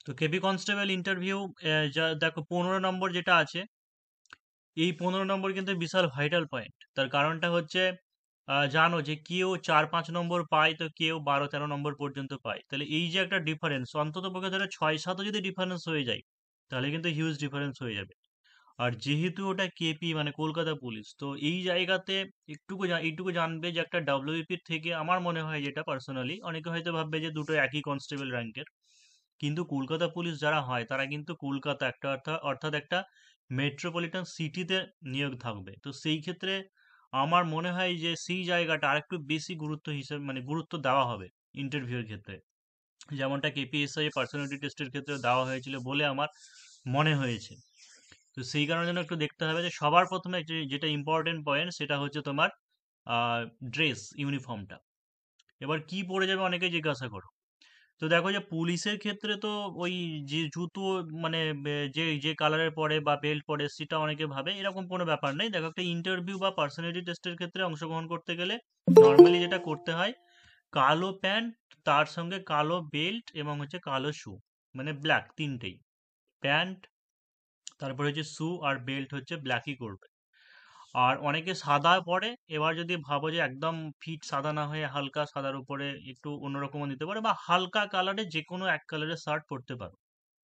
তো KP constable interview, যা দেখো 15 নম্বর যেটা আছে, এই 15 নম্বর কিন্তু বিশাল ভাইটাল পয়েন্ট। তার কারণটা হচ্ছে, জানো যে কেউ 4-5 নম্বর পায়, তো কেউ 12-13 নম্বর পর্যন্ত পায়। তাহলে এই যে একটা ডিফারেন্স, অন্তত পক্ষে ধরো 6-7ও যদি ডিফারেন্স হয়ে যায়, তাহলে কিন্তু হিউজ ডিফারেন্স হয়ে যাবে। আর যেহেতু ওটা কেপি মানে কলকাতা পুলিশ, তো এই জায়গাতে এইটুকু জানবে যে একটা ডাব্লিউপির থেকে আমার মনে হয়, যেটা পার্সোনালি অনেকে হয়তো ভাববে যে দুটো একই কনস্টেবল র্যাঙ্কের, কিন্তু কলকাতা পুলিশ যারা হয় তারা কিন্তু কলকাতা একটা অর্থাৎ একটা মেট্রোপলিটন সিটিতে নিয়োগ থাকবে। তো সেই ক্ষেত্রে আমার মনে হয় যে সেই জায়গাটা আরেকটু বেশি গুরুত্ব হিসেবে মানে গুরুত্ব দেওয়া হবে ইন্টারভিউর ক্ষেত্রে, যেমনটা কেপিএসআই পার্সোনালিটি টেস্টের ক্ষেত্রে দেওয়া হয়েছিল বলে আমার মনে হয়েছে। তো সেই কারণে জন্য একটু দেখতে হবে যে সবার প্রথমে যেটা ইম্পর্টেন্ট পয়েন্ট সেটা হচ্ছে তোমার ড্রেস ইউনিফর্মটা। এবার কি পরে যাবে অনেকে জিজ্ঞাসা করো। তো দেখো যে পুলিশের ক্ষেত্রে তো ওই যে জুতো মানে যে যে কালারের পরে বা বেল্ট পরে সেটা অনেকে ভাবে, এরকম কোনো ব্যাপার নেই। দেখো একটা ইন্টারভিউ বা পার্সোনালিটি টেস্টের ক্ষেত্রে অংশগ্রহণ করতে গেলে নর্মালি যেটা করতে হয়, কালো প্যান্ট, তার সঙ্গে কালো বেল্ট এবং হচ্ছে কালো শু, মানে ব্ল্যাক তিনটেই। প্যান্ট, তারপরে হচ্ছে শু আর বেল্ট হচ্ছে ব্ল্যাকই করবে। আর অনেকে সাদা পরে, এবার যদি ভাবো যে একদম ফিট সাদা না হয়ে হালকা সাদার উপরে একটু অন্যরকমও নিতে পারে, বা হালকা কালারে যে কোনো এক কালারের শার্ট পরতে পারো,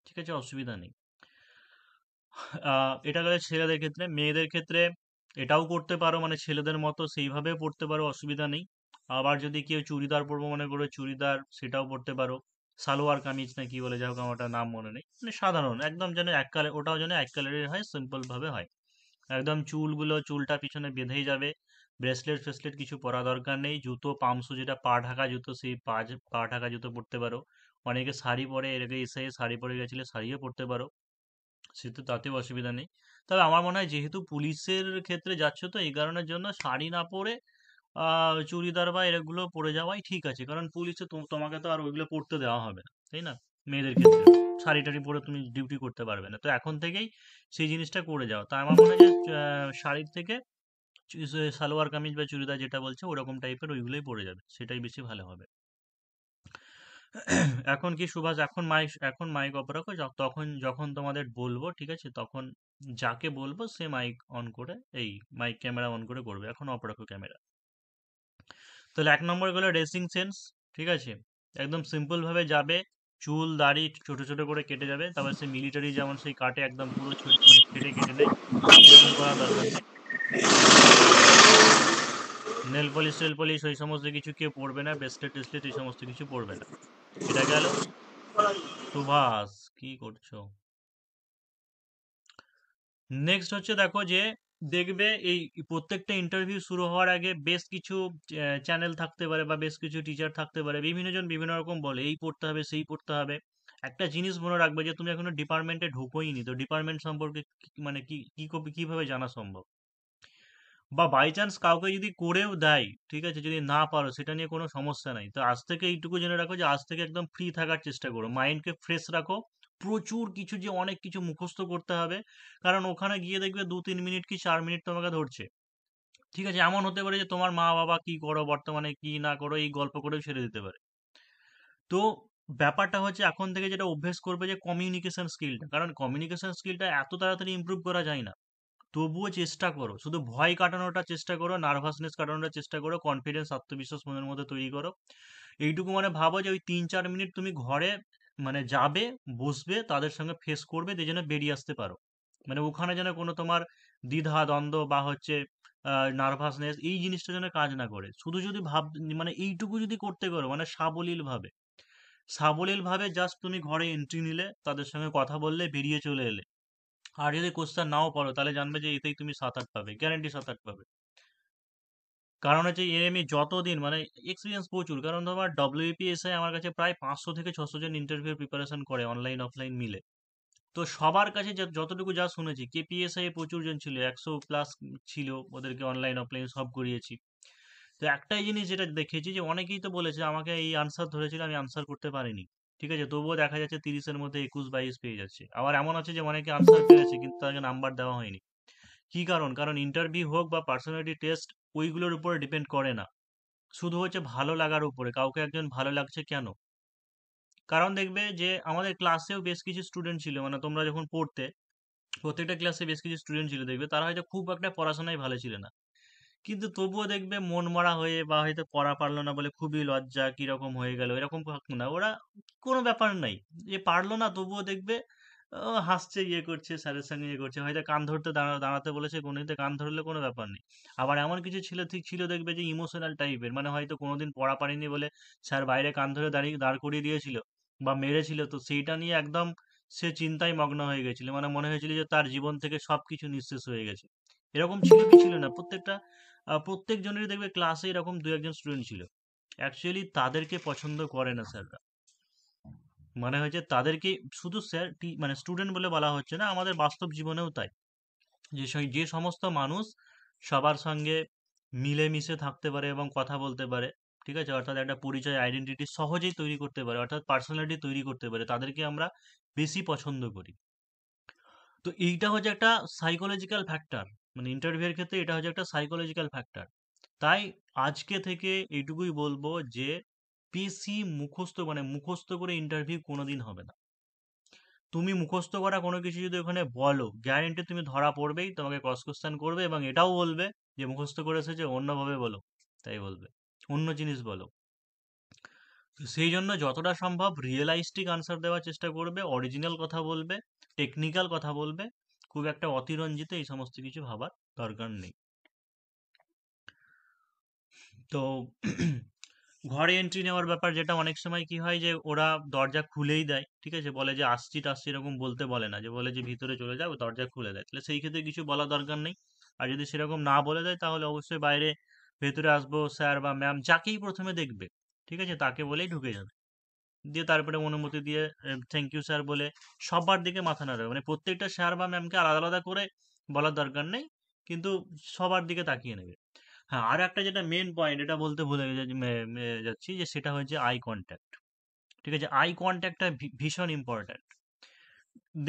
ঠিক আছে, অসুবিধা নেই। এটা গেলে ছেলেদের ক্ষেত্রে। মেয়েদের ক্ষেত্রে এটাও করতে পারো, মানে ছেলেদের মতো সেইভাবে পরতে পারো, অসুবিধা নেই। আবার যদি কেউ চুড়িদার পরবো মনে করো, চুড়িদার সেটাও পরতে পারো। সালোয়ার কামিজ না কি বলে, যাই হোক আমার ওটার নাম মনে নেই, মানে সাধারণ একদম যেন এক কালার, ওটাও যেন এক কালারের হয়, সিম্পল ভাবে হয়। একদম চুলটা পিছনে বেঁধেই যাবে। ব্রেসলেট ফ্রেসলেট কিছু পরা দরকার নেই। জুতো পামসু, যেটা পা ঢাকা জুতো, সেই পা ঢাকা জুতো পরতে পারো। অনেকে শাড়ি পরে, এর আগে এসে শাড়ি পরে গেছিলে, শাড়িও পরতে পারো, সে তো তাতেও অসুবিধা নেই। তবে আমার মনে হয় যেহেতু পুলিশের ক্ষেত্রে যাচ্ছ, তো এই কারণের জন্য শাড়ি না পরে চুড়িদার বা এগুলো পরে যাওয়াই ঠিক আছে, কারণ পুলিশে তোমাকে তো আর ওইগুলো পরতে দেওয়া হবে না, তাই না? মেয়েদের ক্ষেত্রে শাড়ি টাড়ি পরে তুমি ডিউটি করতে পারবে না, তো এখন থেকেই সেই জিনিসটা করে যাও। তা আমার মনে হয় যে শাড়ির থেকে সালোয়ার কামিজ বা চুড়িদার যেটা বলছে ওরকম টাইপের ওইগুলোই পরে যাবে, সেটাই বেশি ভালো হবে। এখন কি সুভাষ, এখন মাইক অফ রাখো, তখন যখন তোমাদের বলবো ঠিক আছে, তখন যাকে বলবো সে মাইক অন করে, এই মাইক ক্যামেরা অন করে করবে। এখন অফ রাখো ক্যামেরা। তাহলে 1 নম্বর গেলো ড্রেসিং সেন্স, ঠিক আছে, একদম সিম্পল ভাবে যাবে। চুল দাড়ি ছোট ছোট করে কেটে যাবে, তারপর সে মিলিটারি যেমন সেই কাটে একদম পুরো মানে ছেড়ে কেটে নেয়, সেরকম করার দরকার নেই। নেল পলিশ টেল পলিশ ওই সমস্ত কিছু কেউ পরবে না, ব্রেসলেট টেসলেট এই সমস্ত কিছু পরবে না। এটা গেল। সুভাষ, কি করছো? নেক্সট হচ্ছে দেখো যে, দেখবে এই প্রত্যেকটা ইন্টারভিউ শুরু হওয়ার আগে বেশ কিছু চ্যানেল থাকতে পারে বা বেশ কিছু টিচার থাকতে পারে, বিভিন্ন জন বিভিন্ন রকম বলে এই পড়তে হবে সেই পড়তে হবে। একটা জিনিস মনে রাখবে যে তুমি এখনো ডিপার্টমেন্টে ঢুকোইনি, তো ডিপার্টমেন্ট সম্পর্কে মানে কিভাবে জানা সম্ভব? বা বাই চান্স কাউকে যদি করেও দেয়, ঠিক আছে, যদি না পারো সেটা নিয়ে কোনো সমস্যা নাই। তো আজ থেকে এইটুকু জেনে রাখো যে আজ থেকে একদম ফ্রি থাকার চেষ্টা করো, মাইন্ডকে ফ্রেশ রাখো। প্রচুর কিছু, যে অনেক কিছু মুখস্থ করতে হবে, কারণ ওখানে গিয়ে দেখবে 2-3 মিনিট কি 4 মিনিট তোমাকে ধরছে, ঠিক আছে। এমন হতে পারে যে তোমার মা বাবা কি করো বর্তমানে কি না করো এই গল্প করেও ছেড়ে দিতে পারে। তো ব্যাপারটা হচ্ছে এখন থেকে যেটা অভ্যেস করবে যে কমিউনিকেশন স্কিলটা, কারণ কমিউনিকেশন স্কিলটা এত তাড়াতাড়ি ইমপ্রুভ করা যায় না। তবুও চেষ্টা করো, শুধু ভয় কাটানোটা চেষ্টা করো, নার্ভাসনেস কাটানোটা চেষ্টা করো, কনফিডেন্স আত্মবিশ্বাস মনের মধ্যে তৈরি করো। এইটুকু মানে ভাবো যে ওই 3-4 মিনিট তুমি ঘরে মানে যাবে, বসবে, তাদের সঙ্গে ফেস করবে, দিয়ে যেন বেরিয়ে আসতে পারো। মানে ওখানে যেন কোনো তোমার দ্বিধা দ্বন্দ্ব বা হচ্ছে নার্ভাসনেস এই জিনিসটা যেন কাজ না করে। শুধু যদি মানে এইটুকু যদি করতে পারো, মানে সাবলীল ভাবে জাস্ট তুমি ঘরে এন্ট্রি নিলে, তাদের সঙ্গে কথা বললে, বেরিয়ে চলে এলে। আর যদি কোশ্চেন নাও পারো, তাহলে জানবে যে এতেই তুমি 7-8 পাবে, গ্যারান্টি 7-8 পাবে। কারণ হচ্ছে এর যতদিন মানে এক্সপিরিয়েন্স প্রচুর, কারণ তোমার ডব্লিউপিএসআই আমার কাছে প্রায় 500 থেকে 600 জন ইন্টারভিউ প্রিপারেশন করে অনলাইন অফলাইন মিলে। তো সবার কাছে যতটুকু যা শুনেছি, কেপিএসআই প্রচুর জন ছিল, 100+ ছিল, ওদেরকে অনলাইন অফলাইন সব করিয়েছি। তো একটাই জিনিস যেটা দেখেছি যে অনেকেই তো বলেছে আমাকে এই আনসার ধরেছিল, আমি আনসার করতে পারিনি, ঠিক আছে, তবুও দেখা যাচ্ছে 30-এর মধ্যে 21-22 পেয়ে যাচ্ছে। আবার এমন আছে যে অনেকে আনসার পেরেছে কিন্তু তাকে নাম্বার দেওয়া হয়নি। কি কারণ? কারণ ইন্টারভিউ হোক বা পার্সোনালিটি টেস্ট, ওইগুলোর উপরে ডিপেন্ড করে না, শুধু হচ্ছে ভালো লাগার উপরে, কাউকে একজন ভালো লাগছে কেন, কারণ দেখবে যে আমাদের ক্লাসেও বেশ কিছু স্টুডেন্ট ছিল, মানে তোমরা যখন পড়তে প্রত্যেকটা ক্লাসে বেশ কিছু স্টুডেন্ট ছিল, দেখবে তারা হয়তো খুব একটা পড়াশোনায় ভালো ছিল না, কিন্তু তবুও দেখবে মন মরা হয়ে বা হয়তো পড়া পারলো না বলে খুবই লজ্জা কিরকম হয়ে গেল এরকম থাকতো না ওরা। কোনো ব্যাপার নাই, যে পারলো না তবুও দেখবে হাসছে, ইয়ে করছে, স্যারের সঙ্গে ইয়ে করছে, হয়তো কান ধরতে দাঁড়াতে বলেছে গণিতে, কান ধরলে কোনো ব্যাপার নেই। আবার এমন কিছু ছিল ঠিক ছিল দেখবে যে ইমোশনাল টাইপের, মানে হয়তো কোনোদিন পড়া পারেনি বলে স্যার বাইরে কান ধরে দাঁড় করিয়ে দিয়েছিল বা মেরেছিল, তো সেইটা নিয়ে একদম সে চিন্তায় মগ্ন হয়ে গেছিল, মানে মনে হয়েছিল যে তার জীবন থেকে সবকিছু নিঃশেষ হয়ে গেছে। এরকম ছিল কি ছিল না, প্রত্যেক জনেরই দেখবে ক্লাসে এরকম দু একজন স্টুডেন্ট ছিল। অ্যাকচুয়ালি তাদেরকে পছন্দ করে না স্যাররা, মানে হচ্ছে তাদেরকে শুধু স্যার মানে স্টুডেন্ট বলে বলা হচ্ছে না, আমাদের বাস্তব জীবনেও তাই। যে সমস্ত মানুষ সবার সঙ্গে মিলেমিশে থাকতে পারে এবং কথা বলতে পারে, ঠিক আছে, অর্থাৎ একটা পরিচয় আইডেন্টিটি সহজেই তৈরি করতে পারে, অর্থাৎ পার্সোনালিটি তৈরি করতে পারে, তাদেরকে আমরা বেশি পছন্দ করি। তো এইটা হচ্ছে একটা সাইকোলজিক্যাল ফ্যাক্টর, মানে ইন্টারভিউয়ের ক্ষেত্রে এটা হচ্ছে একটা সাইকোলজিক্যাল ফ্যাক্টর। তাই আজকে থেকে এইটুকুই বলবো যে বেশি মুখস্থ করে ইন্টারভিউ কোনোদিন হবে না। তুমি মুখস্থ করা কোনো কিছু যদি ওখানে বলো, গ্যারেন্টি তুমি ধরা পড়বেই, তোমাকে ক্রস কোশ্চেন করবে এবং এটাও বলবে যে মুখস্থ করে এসেছে, অন্যভাবে বলো, তাই বলবে, অন্য জিনিস বলো। তো সেই জন্য যতটা সম্ভব রিয়েলাইস্টিক আনসার দেওয়ার চেষ্টা করবে, অরিজিনাল কথা বলবে, টেকনিক্যাল কথা বলবে, খুব একটা অতিরঞ্জিত এই সমস্ত কিছু ভাবার দরকার নেই। তো ঘরে এন্ট্রি নেওয়ার ব্যাপার, যেটা অনেক সময় কি হয় যে ওরা দরজা খুলেই দেয়, ঠিক আছে, বলে যে আসছি টাসছি এরকম বলতে বলে না, যে বলে যে ভিতরে চলে যাও, দরজা খুলে দেয়, তাহলে সেই ক্ষেত্রে কিছু বলা দরকার নেই। আর যদি সেরকম না বলে দেয় তাহলে অবশ্যই বাইরে ভেতরে আসবো স্যার বা ম্যাম যাকেই প্রথমে দেখবে, ঠিক আছে, তাকে বলেই ঢুকে যাবে, দিয়ে তারপরে অনুমতি দিয়ে থ্যাংক ইউ স্যার বলে সবার দিকে মাথা নাড়বে, মানে প্রত্যেকটা স্যার বা ম্যামকে আলাদা আলাদা করে বলার দরকার নেই, কিন্তু সবার দিকে তাকিয়ে নেবে। হ্যাঁ, আর একটা যেটা মেন পয়েন্ট, এটা বলতে ভুলে যাচ্ছি, যে সেটা হচ্ছে আই কন্ট্যাক্ট। ঠিক আছে, আই কন্ট্যাক্টটা ভীষণ ইম্পর্ট্যান্ট।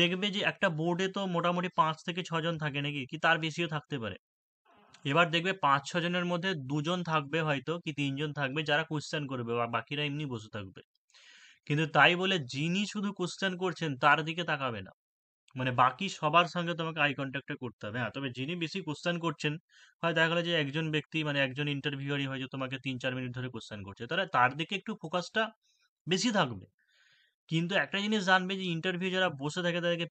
দেখবে যে একটা বোর্ডে তো মোটামুটি 5 থেকে 6 জন থাকে, নাকি কি তার বেশিও থাকতে পারে। এবার দেখবে 5-6 জনের মধ্যে 2 জন থাকবে হয়তো কি 3 জন থাকবে যারা কোশ্চেন করবে, বা বাকিরা এমনি বসে থাকবে। কিন্তু তাই বলে যিনি শুধু কোশ্চেন করছেন তার দিকে তাকাবে না, মানে বাকি সবার সঙ্গে তোমাকে আই কন্ট্যাক্টটা করতে হবে। হ্যাঁ, তবে যিনি বেশি কোশ্চেন করছেন, হয় দেখা গেলো যে একজন ব্যক্তি, মানে একজন ইন্টারভিউয়ারই হয়তো তোমাকে 3-4 মিনিট ধরে কোশ্চেন করছে, তাহলে তার দিকে একটু ফোকাসটা বেশি থাকবে। কিন্তু একটা জিনিস জানবে যে ইন্টারভিউ যারা বসে থাকে তাদেরকে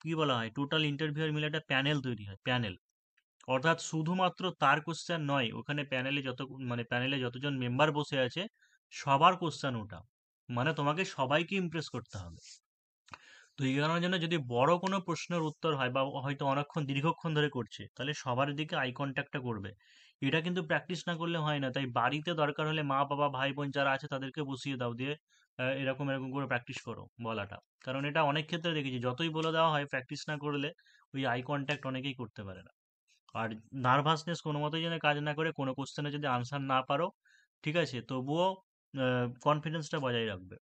কি বলা হয়, টোটাল ইন্টারভিউয়ার মিলে একটা প্যানেল তৈরি হয়, প্যানেল। অর্থাৎ শুধুমাত্র তার কোশ্চেন নয়, ওখানে প্যানেলে যতজন মেম্বার বসে আছে সবার কোশ্চেন ওটা, মানে তোমাকে সবাইকে ইমপ্রেস করতে হবে। তো এই কারণের জন্য যদি বড় কোনো প্রশ্নের উত্তর হয় বা হয়তো অনেকক্ষণ দীর্ঘক্ষণ ধরে করছে, তাহলে সবার দিকে আই কন্ট্যাক্টটা করবে। এটা কিন্তু প্র্যাকটিস না করলে হয় না, তাই বাড়িতে দরকার হলে মা বাবা ভাই বোন যারা আছে তাদেরকে বসিয়ে দাও, দিয়ে এরকম এরকম করে প্র্যাকটিস করো বলাটা। কারণ এটা অনেক ক্ষেত্রে দেখেছি, যতই বলে দেওয়া হয় প্র্যাকটিস না করলে ওই আই কন্ট্যাক্ট অনেকেই করতে পারে না। আর নার্ভাসনেস কোনো মতেই যেন কাজ না করে, কোনো কোশ্চেনে যদি আনসার না পারো, ঠিক আছে, তবুও কনফিডেন্সটা বজায় রাখবে।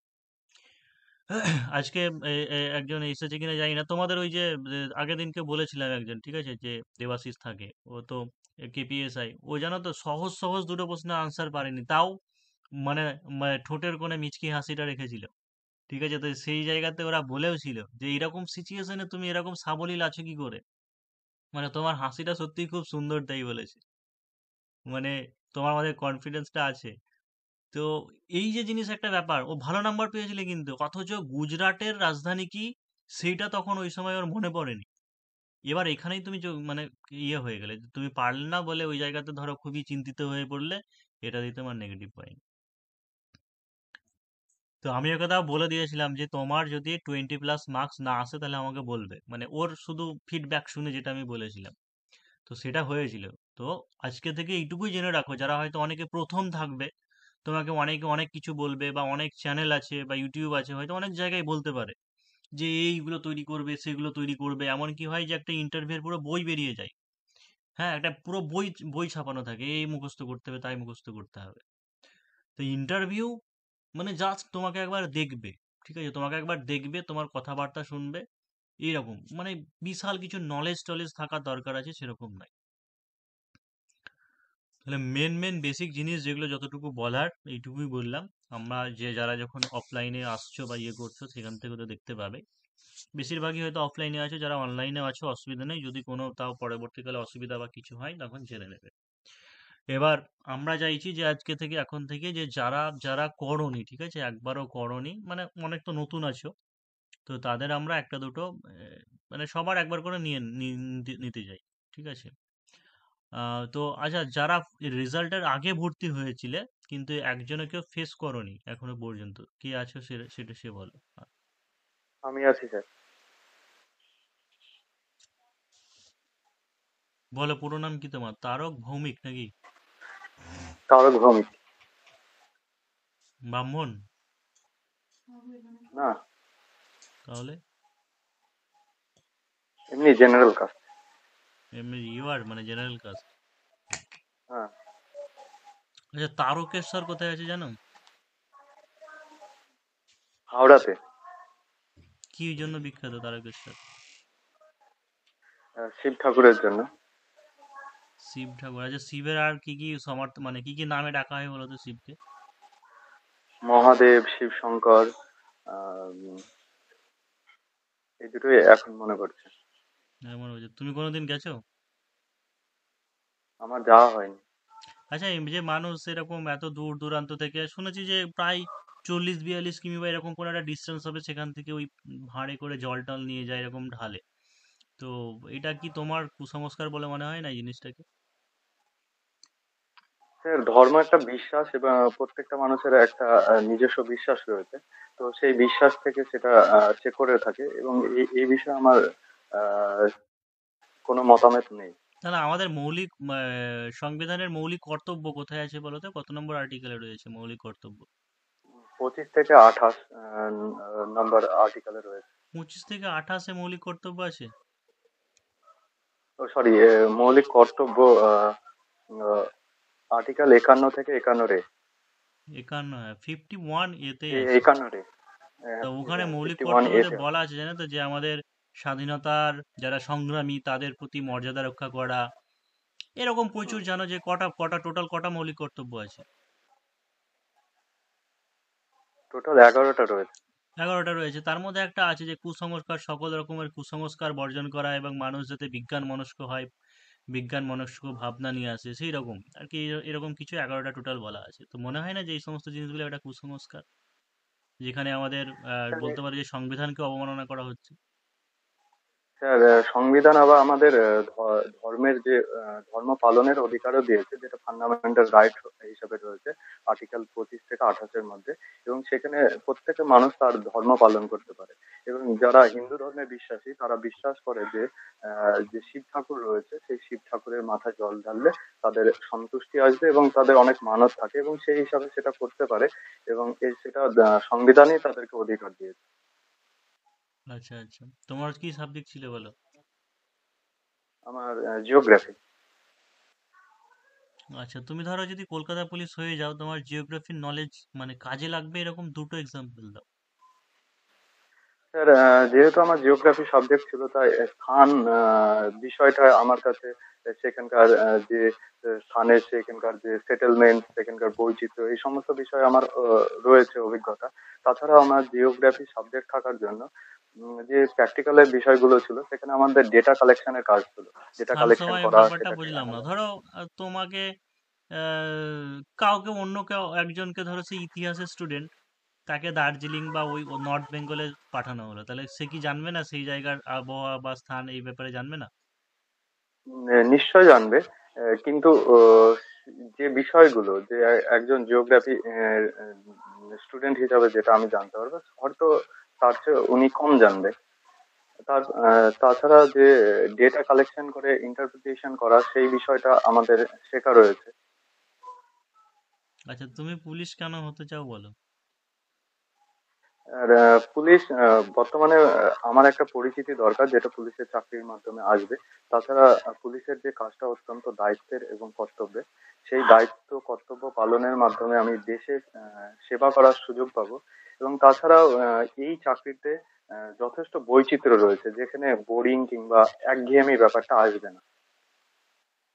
আজকে একজন এসেছে কিনা জানি না, তোমাদের ওই যে আগের দিনকে বলেছিলাম একজন, ঠিক আছে, যে দেবাশিস থাকে, ও তো কেপিএসআই, ও জানো তো সহজ সহজ দুটো প্রশ্নের আনসার পারেনি, তাও মানে ঠোঁটের কোণে মিচকি হাসিটা রেখেছিল, ঠিক আছে। তো সেই জায়গাতে ওরা বলেও ছিল যে এরকম সিচুয়েশনে তুমি এরকম সাবলীল আছো কি করে, মানে তোমার হাসিটা সত্যিই খুব সুন্দর, তাই বলেছে, মানে তোমার মধ্যে কনফিডেন্সটা আছে। তো এই যে জিনিস একটা ব্যাপার, ও ভালো নাম্বার পেয়েছিল কিন্তু, অথচ গুজরাটের রাজধানী কি সেইটা তখন ওই সময় ওর মনে পড়েনি। এবার এখানেই তুমি মানে ইয়ে হয়ে গেলে, যে তুমি পারলে না বলে ওই জায়গাতে ধরো খুবই চিন্তিত হয়ে পড়লে, এটা দিতে আমার নেগেটিভ পয়েন্ট। তো আমি ওর কথা বলে দিয়েছিলাম যে তোমার যদি 20+ মার্কস না আসে তাহলে আমাকে বলবে, মানে ওর শুধু ফিডব্যাক শুনে যেটা আমি বলেছিলাম, তো সেটা হয়েছিল। তো আজকে থেকে এইটুকুই জেনে রাখো, যারা হয়তো অনেকে প্রথম থাকবে, তোমাকে অনেকে অনেক কিছু বলবে, বা অনেক চ্যানেল আছে বা ইউটিউব আছে, হয়তো অনেক জায়গায় বলতে পারে যে এইগুলো তৈরি করবে সেগুলো তৈরি করবে, এমন কি হয় যে একটা ইন্টারভিউর পুরো বই বেরিয়ে যায়। হ্যাঁ, একটা পুরো বই বই ছাপানো থাকে, এই মুখস্থ করতে হবে তাই মুখস্থ করতে হবে। তো ইন্টারভিউ মানে জাস্ট তোমাকে একবার দেখবে, ঠিক আছে, তোমাকে একবার দেখবে, তোমার কথাবার্তা শুনবে, এইরকম, মানে বিশাল কিছু নলেজ টলেজ থাকার দরকার আছে সেরকম নয়। তাহলে মেন মেন বেসিক জিনিস যেগুলো যতটুকু বলার এইটুকুই বললাম। আমরা যারা যখন অফলাইনে আসছো বা ইয়ে করছো সেখান থেকে তো দেখতে পাবে। বেশিরভাগই হয়তো অফলাইনে আছে, যারা অনলাইনে আছো অসুবিধা নেই, যদি কোনো তাও পরবর্তীকালে অসুবিধা বা কিছু হয় তখন জেনে নেবে। এবার আমরা চাইছি যে আজকে থেকে এখন থেকে যে যারা যারা করোনি, ঠিক আছে, একবারও করোনি, মানে অনেক তো নতুন আছো, তো তাদের আমরা একটা দুটো মানে সবার একবার করে নিতে যাই, ঠিক আছে। তো আচ্ছা, যারা রেজাল্টের আগে ভর্তি হয়েছিলে কিন্তু একজনও কেউ ফেস করোনি এখনো পর্যন্ত, কে আছো সেটা সে বলো। আমি আছি স্যার। বলো, পুরো নাম কি তোমার? তারক ভৌমিক নাকি? তারক ভৌমিক। ব্রাহ্মণ? না, তাহলে? এমনি জেনারেল কাস্ট। এমনি ইউআর মানে জেনারেল কাস্ট? হ্যাঁ। আচ্ছা, তারকেশ্বর কোথায় আছে জানো? হাওড়াতে। কি জন্য বিখ্যাত তারকেশ্বর? শিব ঠাকুরের জন্য। শিব ঠাকুর? আচ্ছা, শিবের আর কি কি মানে কি কি নামে ডাকা হয় বলো তো শিবকে? মহাদেব, শিব শঙ্কর, এই দুটোই এখন মনে পড়ছে। এমন হচ্ছে, তুমি কোনোদিন গেছো? আমার যাওয়া হয়নি। আচ্ছা, এই যে মানুষ এরকম এত দূর দূরান্ত থেকে, শুনেছি যে প্রায় 40-42 কিমি বা এরকম কোনো একটা ডিস্টেন্স হবে, সেখান থেকে ওই ভাঁড়ে করে জল টল নিয়ে যায়, এরকম ঢালে। তো এটা কি তোমার কুসংস্কার বলে মনে হয় না এই জিনিসটাকে? স্যার, ধর্ম একটা বিশ্বাস এবং প্রত্যেকটা মানুষের একটা নিজস্ব বিশ্বাস রয়েছে। তো সেই বিশ্বাস থেকে সেটা সে করে থাকে, এবং এই বিষয়ে আমার আহ, কোনো মতামত নেই। না না, আমাদের মৌলিক সংবিধানের মৌলিক কর্তব্য কোথায় আছে বলো তো? কত নম্বর আর্টিকেলে রয়েছে মৌলিক কর্তব্য? 25 থেকে 28 নম্বর আর্টিকেলে রয়েছে। 25 থেকে 28-এ মৌলিক কর্তব্য আছে? ও সরি, মৌলিক কর্তব্য আর্টিকেল 51 থেকে 51 রে। 51, হ্যাঁ, 51A-তেই আছে। 51 রে। তো ওখানে মৌলিক 51 কর্তব্যতে এতে বলা আছে জানো তো, যে আমাদের স্বাধীনতার যারা সংগ্রামী তাদের প্রতি মর্যাদা রক্ষা করা, এরকম প্রচুর, জানো যে কটা কটা টোটাল কটা মৌলিক কর্তব্য আছে? টোটাল 11টা রয়েছে। 11টা রয়েছে। তার মধ্যে একটা আছে যে কুসংস্কার, সকল রকমের কুসংস্কার বর্জন করা এবং মানুষ যাতে বিজ্ঞান মনস্ক হয়, বিজ্ঞান মনস্ক ভাবনা নিয়ে আসে, সেই রকম আর কি। এরকম কিছু 11টা টোটাল বলা আছে। তো মনে হয় না যে এই সমস্ত জিনিসগুলো একটা কুসংস্কার, যেখানে আমাদের স্যার, বলতে পারি যে সংবিধানকে অবমাননা করা হচ্ছে? স্যার, সংবিধান আবার আমাদের ধর্মের যে ধর্ম পালনের অধিকারও দিয়েছে, যেটা ফান্ডামেন্টাল রাইট হিসাবে রয়েছে আর্টিকেল 25 থেকে 28-এর মধ্যে। এবং সেখানে প্রত্যেকটা মানুষ তার ধর্ম পালন করতে পারে। এবং যারা হিন্দু ধর্মে বিশ্বাসী তারা বিশ্বাস করে যে যে শিব ঠাকুর রয়েছে, সেই শিব ঠাকুরের মাথায় জল ঢাললে তাদের সন্তুষ্টি আসবে, এবং তাদের অনেক মানত থাকে, এবং সেই হিসাবে সেটা করতে পারে। এবং সেটা সংবিধানই তাদেরকে অধিকার দিয়েছে। আচ্ছা আচ্ছা, তোমার কি সাবজেক্ট ছিল বলো? আমার জিওগ্রাফি। আচ্ছা, তুমি ধরো যদি কলকাতা পুলিশ হয়ে যাও, তোমার জিওগ্রাফির নলেজ মানে কাজে লাগবে, এরকম দুটো এক্সাম্পল দাও। স্যার, যেহেতু আমার জিওগ্রাফি সাবজেক্ট ছিল, তাই স্থান বিষয়টা আমার কাছে সেখানকার যে স্থানের, সেখানকার যে সেটেলমেন্ট, সেখানকার বৈচিত্র্য, এই সমস্ত বিষয়ে আমার রয়েছে অভিজ্ঞতা। তাছাড়া আমার জিওগ্রাফি সাবজেক্ট থাকার জন্য যে প্র্যাকটিক্যালের বিষয়গুলো ছিল, সেখানে আমাদের ডেটা কালেকশনের কাজ ছিল। ডেটা স্থান কালেকশন সময় করা, ব্যাপারটা সেটাকে বুঝলাম না। অ্যানালাইজ। ধরো তোমাকে কাউকে, অন্য কেউ একজনকে, ধরো সে ইতিহাসের স্টুডেন্ট, তাকে দার্জিলিং বা ওই নর্থ বেঙ্গলে পাঠানো হলো, তাহলে সে কি জানবে না সেই জায়গার আবহাওয়া বা স্থান, এই ব্যাপারে জানবে না? নিশ্চয় জানবে। কিন্তু যে বিষয়গুলো যে একজন জিওগ্রাফি স্টুডেন্ট হিসাবে যেটা আমি জানতে পারবো, হয়তো তার চেয়ে উনি কম জানবে। তাছাড়া যে ডেটা কালেকশন করে ইন্টারপ্রিটেশন করা, সেই বিষয়টা আমাদের শেখা রয়েছে। আচ্ছা, তুমি পুলিশ কেন হতে চাও বলো? আর পুলিশ বর্তমানে আমার একটা পরিচিতি দরকার, যেটা পুলিশের চাকরির মাধ্যমে আসবে। তাছাড়া পুলিশের যে কাজটা অত্যন্ত দায়িত্বের এবং কর্তব্যের, সেই দায়িত্ব কর্তব্য পালনের মাধ্যমে আমি দেশের সেবা করার সুযোগ পাবো। এবং তাছাড়াও এই চাকরিতে যথেষ্ট বৈচিত্র্য রয়েছে, যেখানে বোরিং কিংবা একঘেয়েমি ব্যাপারটা আসবে না।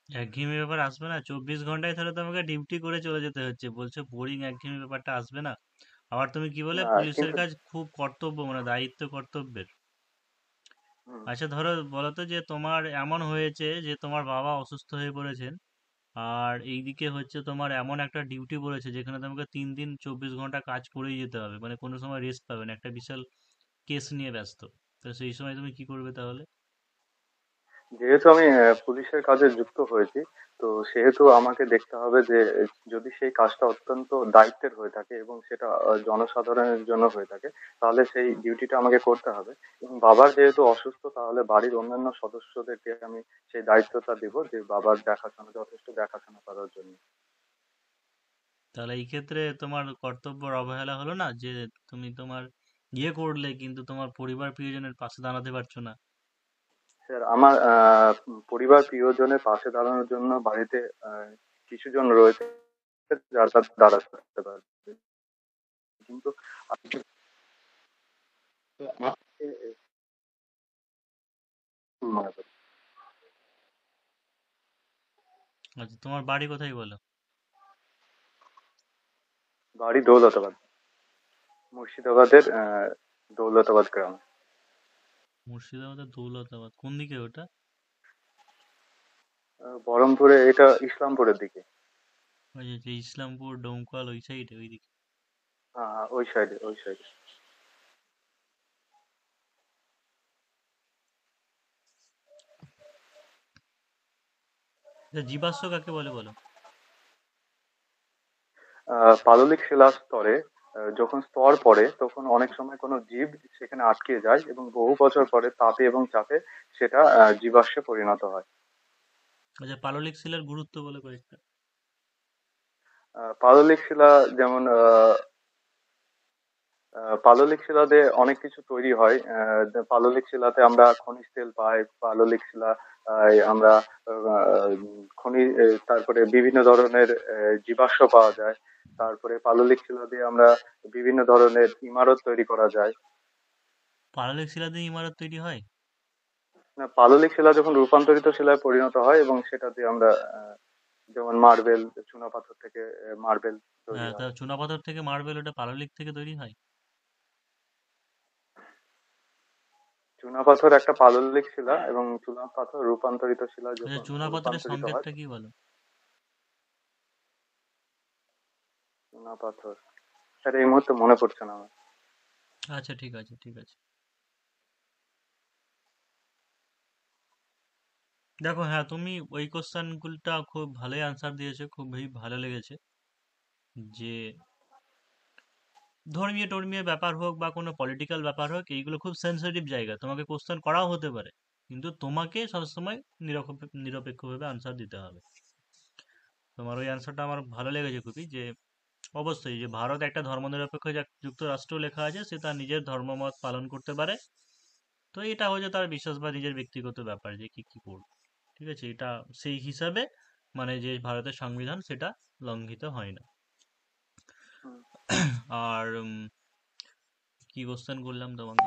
একঘেয়েমি ব্যাপার আসবে না? 24 ঘন্টায় তাহলে তোমাকে ডিউটি করে চলে যেতে হচ্ছে, বলছো বোরিং একঘেয়েমি ব্যাপারটা আসবে না? আবার তুমি কি বলে না পুলিশের কিন্তু কাজ খুব কর্তব্য, মানে দায়িত্ব কর্তব্যের। হুম, আচ্ছা ধরো, বলো তো যে তোমার এমন হয়েছে যে তোমার বাবা অসুস্থ হয়ে পড়েছেন, আর এইদিকে হচ্ছে তোমার এমন একটা ডিউটি পড়েছে যেখানে তোমাকে 3 দিন 24 ঘন্টা কাজ করেই যেতে হবে, মানে কোনো সময় রেস্ট পাবে না, একটা বিশাল কেস নিয়ে ব্যস্ত। তো সেই সময় তুমি কি করবে তাহলে? যেহেতু আমি পুলিশের কাজে যুক্ত হয়েছি, তো সেহেতু আমাকে দেখতে হবে যে যদি সেই কাজটা অত্যন্ত দায়িত্বের হয়ে থাকে এবং সেটা জনসাধারণের জন্য হয়ে থাকে, তাহলে সেই ডিউটিটা আমাকে করতে হবে। এবং বাবার যেহেতু অসুস্থ, তাহলে বাড়ির অন্যান্য সদস্যদেরকে আমি সেই দায়িত্বটা দিব যে বাবার দেখাশোনা, যথেষ্ট দেখাশোনা করার জন্য। তাহলে এই ক্ষেত্রে তোমার কর্তব্যের অবহেলা হলো না, যে তুমি তোমার ইয়ে করলে কিন্তু তোমার পরিবার প্রিয়জনের পাশে দাঁড়াতে পারছো না? স্যার, আমার পরিবার প্রিয়জনের পাশে দাঁড়ানোর জন্য বাড়িতে কিছু জন রয়েছে যার কাছে দাঁড়াতে পারবে, কিন্তু আমাকে মনে করি। আচ্ছা, তোমার বাড়ি কোথায় বলো? বাড়ি দৌলতাবাদ, মুর্শিদাবাদের দৌলতাবাদ গ্রাম। মুর্শিদাবাদের দৌলতাবাদ কোন দিকে ওটা? বহরমপুরে, এটা ইসলামপুরের দিকে। ওই যে ইসলামপুর ডোমকল ওই সাইডে, ওই দিকে? হ্যাঁ হ্যাঁ, ওই সাইডে ওই সাইডে। আচ্ছা, জীবাশ্ম কাকে বলে বলো? পাললিক শিলাস্তরে যখন স্তর পড়ে, তখন অনেক সময় কোনো জীব সেখানে আটকে যায় এবং বহু বছর পরে তাপে এবং চাপে সেটা জীবাশ্মে পরিণত হয়। আচ্ছা, পাললিক শিলার গুরুত্ব বলে কয়েকটা। পাললিক শিলা যেমন পাললিক শিলাতে অনেক কিছু তৈরি হয়। পাললিক শিলাতে আমরা খনিজ তেল পাই। পাললিক শিলা আমরা তারপরে বিভিন্ন ধরনের জীবাশ্ম পাওয়া যায়। তারপরে পাললিক শিলা দিয়ে আমরা বিভিন্ন ধরনের ইমারত তৈরি করা যায়। পাললিক শিলা দিয়ে ইমারত তৈরি হয়? না, পাললিক শিলা যখন রূপান্তরিত শিলায় পরিণত হয় এবং সেটা দিয়ে আমরা যেমন মার্বেল, চুনাপাথর থেকে মার্বেল তৈরি হ্যাঁ, তা হয়। চুনাপাথর থেকে মার্বেল, ওটা পাললিক থেকে তৈরি হয়? চুনাপাথর একটা পাললিক শিলা এবং চুনাপাথর রূপান্তরিত শিলা আচ্ছা, যখন চুনাপাথরের রূপান্তরিত হয়। সংকেতটা কি বলো? চুনাপাথর, স্যার এই মুহূর্তে মনে পড়ছে না আমার। আচ্ছা, ঠিক আছে, ঠিক আছে। দেখো, হ্যাঁ, তুমি ওই কোশ্চেনগুলোটা খুব ভালোই আনসার দিয়েছো, খুবই ভালো লেগেছে। যে ধর্মীয় টর্মীয় ব্যাপার হোক বা কোনো পলিটিক্যাল ব্যাপার হোক, এইগুলো খুব সেন্সিটিভ জায়গা, তোমাকে কোশ্চেন করাও হতে পারে, কিন্তু তোমাকে সবসময় নিরপেক্ষভাবে আনসার দিতে হবে। তোমার ওই অ্যান্সারটা আমার ভালো লেগেছে খুবই, যে অবশ্যই যে ভারত একটা ধর্মনিরপেক্ষ যুক্তরাষ্ট্র লেখা আছে, সে তার নিজের ধর্মমত পালন করতে পারে। তো এটা হচ্ছে তার বিশ্বাস বা নিজের ব্যক্তিগত ব্যাপার যে কি কি করবে। ঠিক আছে, এটা সেই হিসাবে মানে যে ভারতের সংবিধান সেটা লঙ্ঘিত হয় না। হুম, আর কি কোশ্চেন করলাম তোমাকে?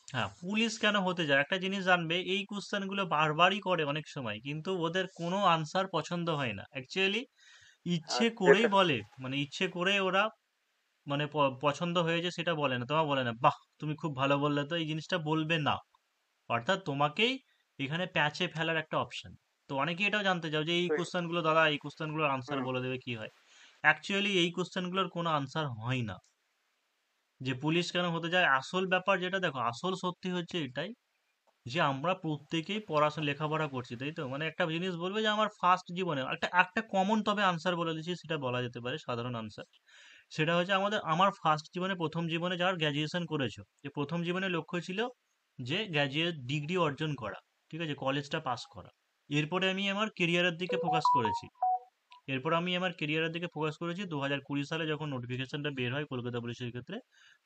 হ্যাঁ, পুলিশ কেন হতে যায়, একটা জিনিস জানবে, এই কোশ্চেন গুলো বারবারই করে অনেক সময়, কিন্তু ওদের কোনো আনসার পছন্দ হয় না অ্যাকচুয়ালি। ইচ্ছে করেই সেটা বলে, মানে ইচ্ছে করে ওরা, মানে পছন্দ হয়েছে সেটা বলে না, তোমার বলে না বাহ তুমি খুব ভালো বললে, তো এই জিনিসটা বলবে না। অর্থাৎ তোমাকেই এখানে প্যাচে ফেলার একটা অপশন। তো অনেকে এটাও জানতে চাও যে এই তো কোশ্চেনগুলো, দাদা এই কোশ্চেনগুলোর আনসার হুম, বলে দেবে কি হয়। অ্যাকচুয়ালি এই কোশ্চেনগুলোর কোনো আনসার হয় না। যে পুলিশ কেন হতে যায়, আসল ব্যাপার যেটা, দেখো আসল সত্যি হচ্ছে এটাই, যে আমরা প্রত্যেকেই পড়াশোনা লেখাপড়া করছি, তাই তো? মানে একটা জিনিস বলবে যে আমার ফার্স্ট জীবনে একটা একটা কমন তবে আনসার বলে দিচ্ছি, সেটা বলা যেতে পারে সাধারণ আনসার। সেটা হচ্ছে আমার ফার্স্ট জীবনে, প্রথম জীবনে যারা গ্র্যাজুয়েশন করেছো, যে প্রথম জীবনে লক্ষ্য ছিল যে গ্র্যাজুয়েট ডিগ্রি অর্জন করা, ঠিক আছে, কলেজটা পাস করা। এরপরে আমি আমার কেরিয়ারের দিকে ফোকাস করেছি। এরপর আমি আমার কেরিয়ারের দিকে ফোকাস করেছি 2020 সালে, যখন নোটিফিকেশনটা বের হয় কলকাতা পুলিশের ক্ষেত্রে,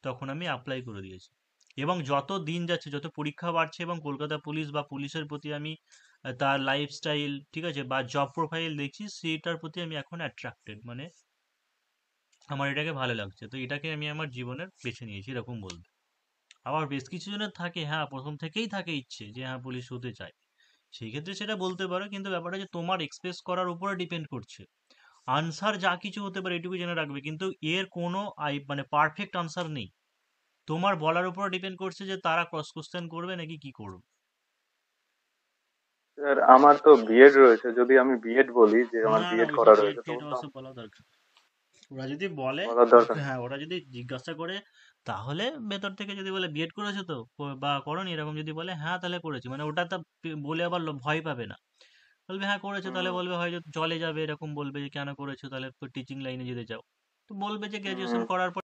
তখন আমি অ্যাপ্লাই করে দিয়েছি। এবং যত দিন যাচ্ছে, যত পরীক্ষা বাড়ছে, এবং কলকাতা পুলিশ বা পুলিশের প্রতি আমি তার লাইফস্টাইল, ঠিক আছে, বা জব প্রোফাইল দেখছি, সেটার প্রতি আমি এখন অ্যাট্রাক্টেড, মানে আমার এটাকে ভালো লাগছে, তো এটাকে আমি আমার জীবনের বেছে নিয়েছি, এরকম বলতে। আবার বেশ কিছু জনের থাকে, হ্যাঁ, প্রথম থেকেই থাকে ইচ্ছে যে হ্যাঁ পুলিশ হতে চায়, সেই ক্ষেত্রে সেটা বলতে পারো, কিন্তু ব্যাপারটা যে তোমার এক্সপ্রেস করার উপরে ডিপেন্ড করছে। আনসার যা কিছু হতে পারে এটুকু জেনে রাখবে, কিন্তু এর কোনো মানে পারফেক্ট আনসার নেই। তোমার বলার উপর ডিপেন্ড করছে যে তারা ক্রস কোশ্চেন করবে নাকি কি করবে। স্যার আমার তো বিএড রয়েছে, যদি আমি বিএড বলি যে আমার না না, বিএড ওইসব করা বিএড রয়েছে টিএড তখন তো ওসব বলা দরকার নেই। ওরা যদি বলে, বলার দরকার নেই। হ্যাঁ ওরা যদি জিজ্ঞাসা করে, তাহলে ভেতর থেকে যদি বলে বিএড করেছো তো বা করনি, এরকম যদি বলে হ্যাঁ তাহলে করেছি, মানে ওটা তো বলে আবার ভয় পাবে না। বলবে হ্যাঁ করেছো, তাহলে হুম বলবে হয়তো চলে যাবে, এরকম বলবে যে কেন করেছো, তাহলে তো টিচিং লাইনে যেতে চাও। তো বলবে যে গ্র্যাজুয়েশন হুম করার পর